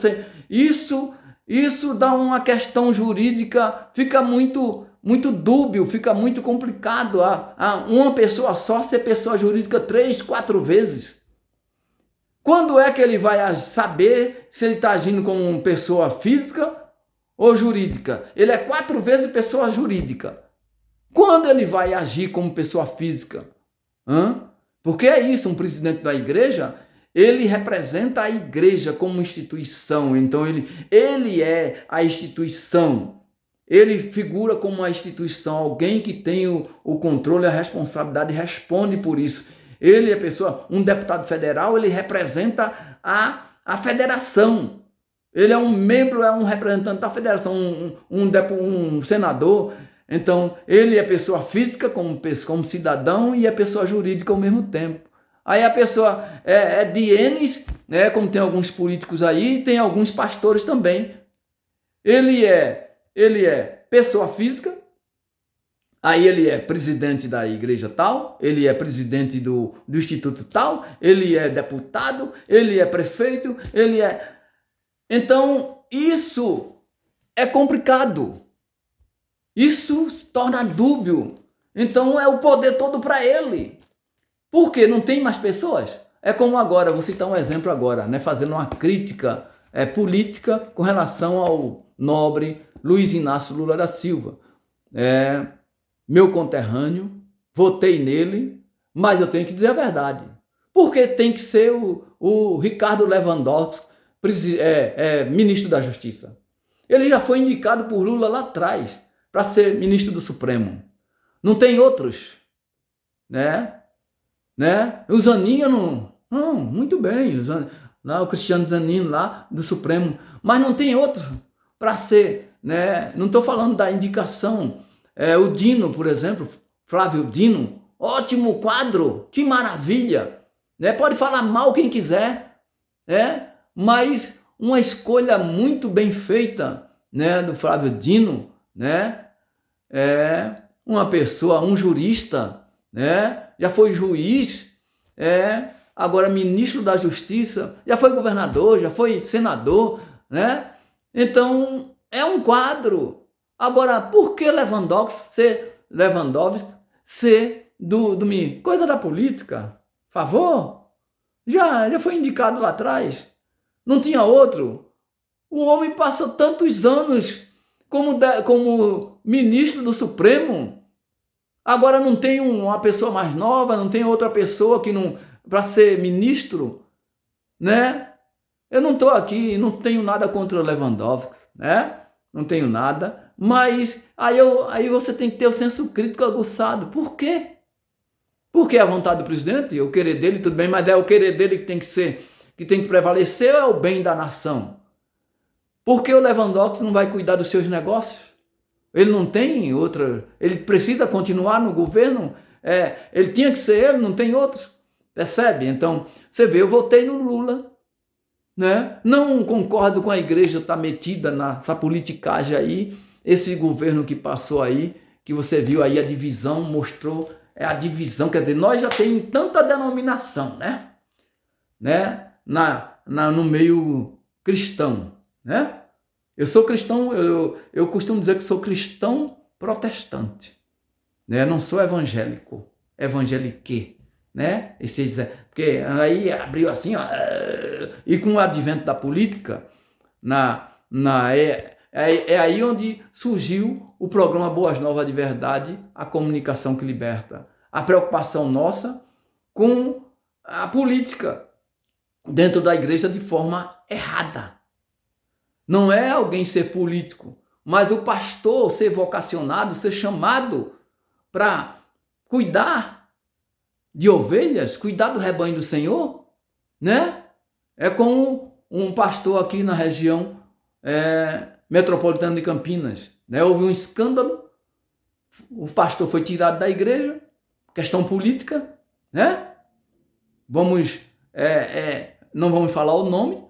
isso dá uma questão jurídica, fica muito dúbio, fica muito complicado. Uma pessoa só ser pessoa jurídica 3, 4 vezes. Quando é que ele vai saber se ele está agindo como pessoa física ou jurídica? Ele é 4 vezes pessoa jurídica. Quando ele vai agir como pessoa física? Porque é isso, um presidente da igreja, ele representa a igreja como instituição. Então ele é a instituição. Ele figura como uma instituição, alguém que tem o controle, a responsabilidade, responde por isso. Ele é um deputado federal, ele representa a federação. Ele é um membro, é um representante da federação, um senador. Então, ele é pessoa física como cidadão e é pessoa jurídica ao mesmo tempo. Aí a pessoa é dienes, né, como tem alguns políticos aí, tem alguns pastores também. Ele é pessoa física, aí ele é presidente da igreja tal, ele é presidente do instituto tal, ele é deputado, ele é prefeito, ele é... Então, isso é complicado. Isso se torna dúbio. Então, é o poder todo para ele. Por quê? Não tem mais pessoas? É como agora, vou citar um exemplo agora, né, fazendo uma crítica política com relação ao nobre Luiz Inácio Lula da Silva. Meu conterrâneo, votei nele, mas eu tenho que dizer a verdade. Porque tem que ser o Ricardo Lewandowski, ministro da Justiça. Ele já foi indicado por Lula lá atrás para ser ministro do Supremo. Não tem outros, né? O Zanin, não, muito bem, o Cristiano Zanin lá do Supremo, mas não tem outro para ser, né? Não estou falando da indicação O Dino, por exemplo, Flávio Dino, ótimo quadro, que maravilha, né? Pode falar mal quem quiser, mas uma escolha muito bem feita, né, do Flávio Dino, né? Uma pessoa, um jurista, né? Já foi juiz, agora ministro da Justiça, já foi governador, já foi senador, né? Então, é um quadro. Agora, por que Lewandowski ser coisa da política? Favor? Já foi indicado lá atrás. Não tinha outro. O homem passou tantos anos como ministro do Supremo. Agora não tem uma pessoa mais nova, não tem outra pessoa que não para ser ministro, né? Eu não estou aqui, não tenho nada contra o Lewandowski, né? Não tenho nada, mas aí você tem que ter o senso crítico aguçado. Por quê? Porque é a vontade do presidente, o querer dele, tudo bem, mas é o querer dele que tem que prevalecer, ou é o bem da nação? Por que o Lewandowski não vai cuidar dos seus negócios? Ele não tem outra, ele precisa continuar no governo, ele tinha que ser ele, não tem outro, percebe? Então, você vê, eu votei no Lula, né? Não concordo com a igreja estar metida nessa politicagem aí, esse governo que passou aí, que você viu aí a divisão, mostrou, a divisão, quer dizer, nós já tem tanta denominação, né? No meio cristão, né? Eu sou cristão, eu costumo dizer que sou cristão protestante, né? Não sou evangélico, evangelique, né? Porque aí abriu assim, ó, e com o advento da política, é aí onde surgiu o programa Boas Novas de Verdade, a comunicação que liberta. A preocupação nossa com a política dentro da igreja de forma errada. Não é alguém ser político, mas o pastor ser vocacionado, ser chamado para cuidar de ovelhas, cuidar do rebanho do Senhor, né? É como um pastor aqui na região metropolitana de Campinas, né? Houve um escândalo, o pastor foi tirado da igreja, questão política, né? Não vamos falar o nome,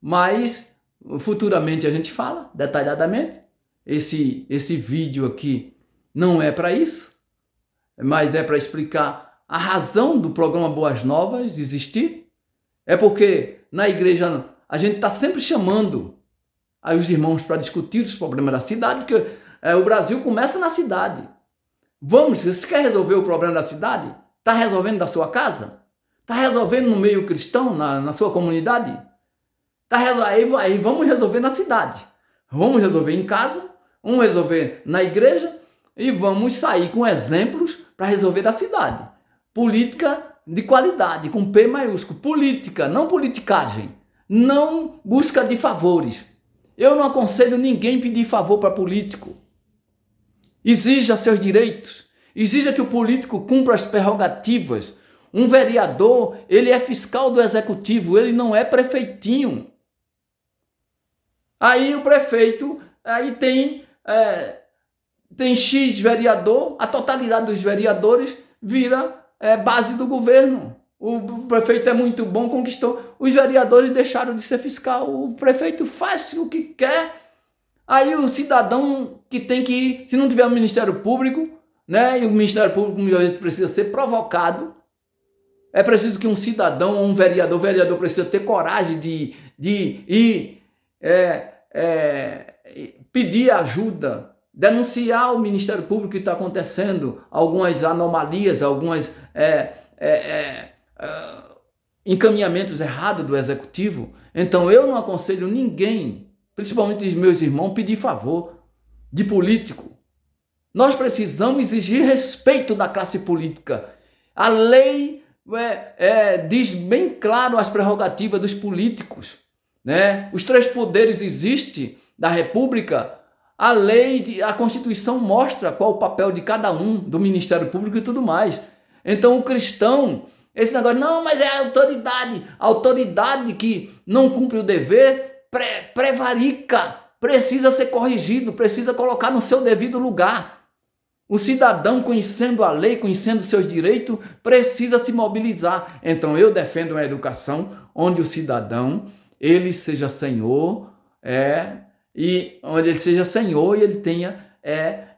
mas futuramente a gente fala detalhadamente. Esse vídeo aqui não é para isso, mas é para explicar a razão do programa Boas Novas existir. É porque na igreja a gente está sempre chamando aí os irmãos para discutir os problemas da cidade, porque o Brasil começa na cidade. Se você quer resolver o problema da cidade, está resolvendo da sua casa? Está resolvendo no meio cristão, na sua comunidade? Aí vamos resolver na cidade. Vamos resolver em casa, vamos resolver na igreja e vamos sair com exemplos para resolver da cidade. Política de qualidade, com P maiúsculo. Política, não politicagem. Não busca de favores. Eu não aconselho ninguém pedir favor para político. Exija seus direitos. Exija que o político cumpra as prerrogativas. Um vereador, ele é fiscal do executivo, ele não é prefeitinho. Aí o prefeito, aí tem X vereador, a totalidade dos vereadores vira base do governo. O prefeito é muito bom, conquistou. Os vereadores deixaram de ser fiscal. O prefeito faz o que quer. Aí o cidadão que tem que ir, se não tiver o Ministério Público, né? E o Ministério Público muitas vezes precisa ser provocado. É preciso que um cidadão ou um vereador precisa ter coragem de ir pedir ajuda, denunciar o Ministério Público que está acontecendo, algumas anomalias, alguns encaminhamentos errados do Executivo. Então eu não aconselho ninguém, principalmente os meus irmãos, pedir favor de político. Nós precisamos exigir respeito da classe política. A lei diz bem claro as prerrogativas dos políticos, né? Os 3 poderes existem da República. A lei, a Constituição mostra qual o papel de cada um, do Ministério Público e tudo mais. Então o cristão, esse negócio, não, mas é a autoridade que não cumpre o dever, prevarica, precisa ser corrigido, precisa colocar no seu devido lugar. O cidadão, conhecendo a lei, conhecendo seus direitos, precisa se mobilizar. Então, eu defendo uma educação onde o cidadão, ele seja senhor, e onde ele seja senhor e ele tenha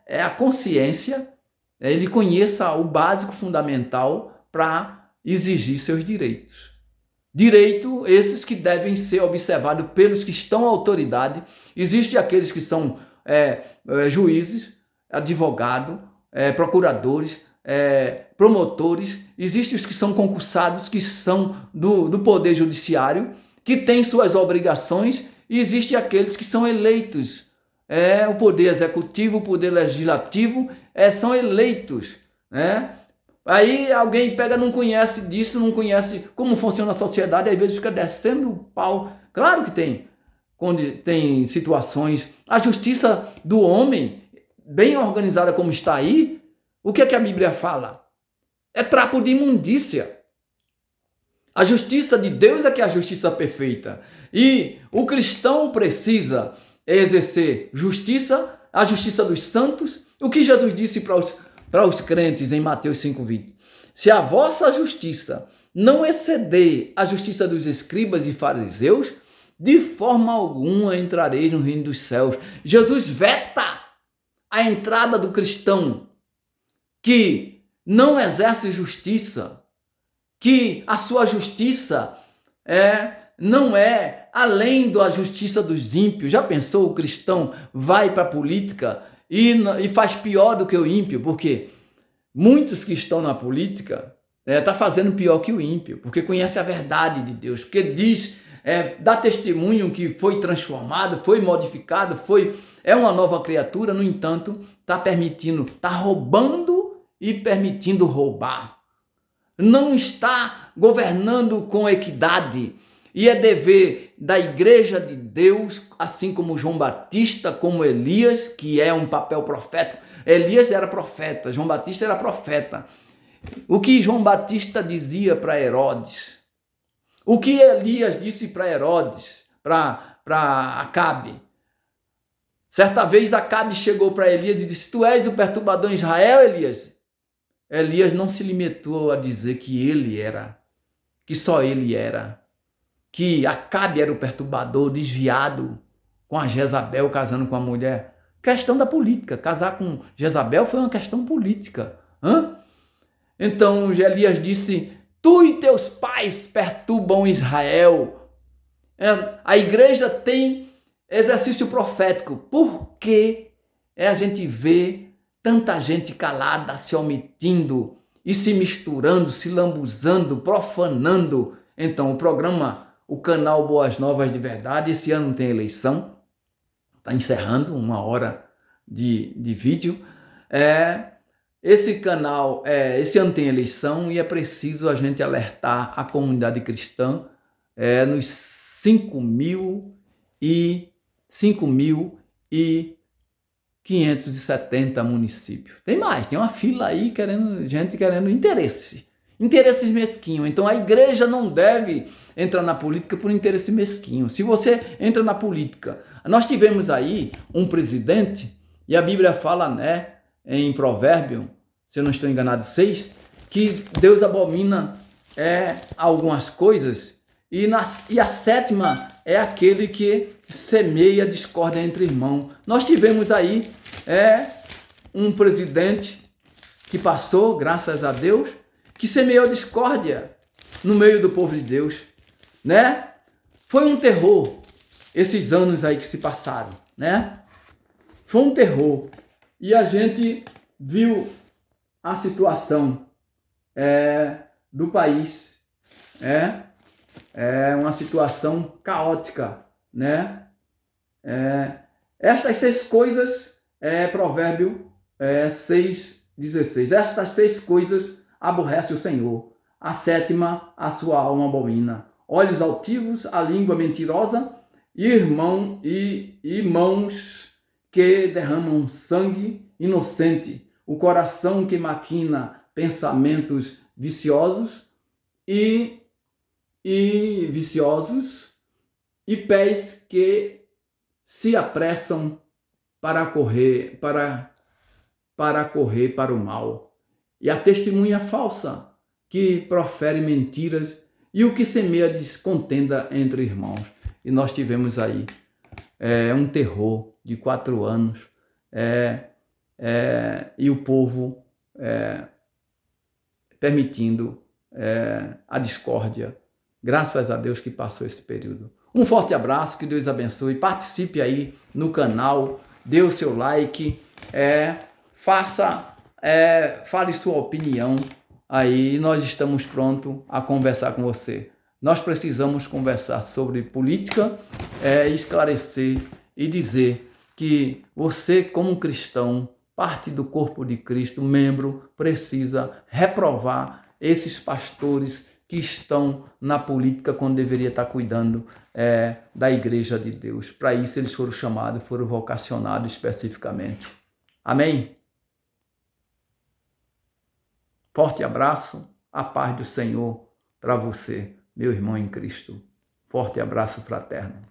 a consciência, ele conheça o básico fundamental para exigir seus direitos. Direito esses que devem ser observados pelos que estão à autoridade. Existem aqueles que são juízes, advogados, procuradores, promotores. Existem os que são concursados, que são do Poder Judiciário, que têm suas obrigações, e existem aqueles que são eleitos. O Poder Executivo, o Poder Legislativo, são eleitos, né? Aí alguém pega, não conhece disso, não conhece como funciona a sociedade, às vezes fica descendo o pau. Claro que tem situações. A justiça do homem, bem organizada como está aí, o que é que a Bíblia fala? É trapo de imundícia. A justiça de Deus é que é a justiça perfeita. E o cristão precisa exercer justiça, a justiça dos santos. O que Jesus disse para os crentes em Mateus 5,20. Se a vossa justiça não exceder a justiça dos escribas e fariseus, de forma alguma entrareis no reino dos céus. Jesus veta a entrada do cristão que não exerce justiça, que a sua justiça não é além da justiça dos ímpios. Já pensou, o cristão vai para a política e faz pior do que o ímpio? Porque muitos que estão na política estão fazendo pior que o ímpio, porque conhece a verdade de Deus, porque diz, dá testemunho que foi transformado, foi modificado, é uma nova criatura. No entanto, está roubando e permitindo roubar. Não está governando com equidade. E é dever da Igreja de Deus, assim como João Batista, como Elias, que é um papel profético. Elias era profeta, João Batista era profeta. O que João Batista dizia para Herodes? O que Elias disse para Herodes, para Acabe? Certa vez Acabe chegou para Elias e disse: tu és o perturbador em Israel, Elias? Elias não se limitou a dizer que ele era, que só ele era, que Acabe era o perturbador, desviado, com a Jezabel, casando com a mulher. Questão da política. Casar com Jezabel foi uma questão política. Então Elias disse: tu e teus pais perturbam Israel. A igreja tem exercício profético. Por que a gente vê tanta gente calada, se omitindo e se misturando, se lambuzando, profanando? Então o canal Boas Novas de Verdade, esse ano tem eleição, está encerrando 1 hora de vídeo. Esse canal, esse ano tem eleição e é preciso a gente alertar a comunidade cristã nos 5.570 municípios. Tem mais, tem uma fila aí gente querendo interesses mesquinhos. Então a igreja não deve entrar na política por interesse mesquinho. Se você entra na política, nós tivemos aí um presidente, e a Bíblia fala, em Provérbio, se eu não estou enganado, 6, que Deus abomina algumas coisas, e a 7ª é aquele que semeia discórdia entre irmãos. Nós tivemos aí um presidente que passou, graças a Deus, que semeou discórdia no meio do povo de Deus, Foi um terror esses anos aí que se passaram, Foi um terror. E a gente viu a situação do país, uma situação caótica, Estas 6 coisas, Provérbio 6,16. Estas 6 coisas aborrece o Senhor. A 7ª, a sua alma abomina. Olhos altivos, a língua mentirosa, e mãos que derramam sangue inocente, o coração que maquina pensamentos viciosos e pés que se apressam para para correr para o mal, e a testemunha falsa, que profere mentiras, e o que semeia descontenda entre irmãos. E nós tivemos aí um terror de 4 anos, e o povo permitindo a discórdia. Graças a Deus que passou esse período. Um forte abraço, que Deus abençoe. Participe aí no canal, dê o seu like, fale sua opinião aí. Nós estamos prontos a conversar com você. Nós precisamos conversar sobre política, esclarecer e dizer que você, como cristão, parte do corpo de Cristo, membro, precisa reprovar esses pastores que estão na política quando deveria estar cuidando da igreja de Deus. Para isso eles foram chamados, foram vocacionados especificamente. Amém? Forte abraço, a paz do Senhor para você, meu irmão em Cristo. Forte abraço fraterno.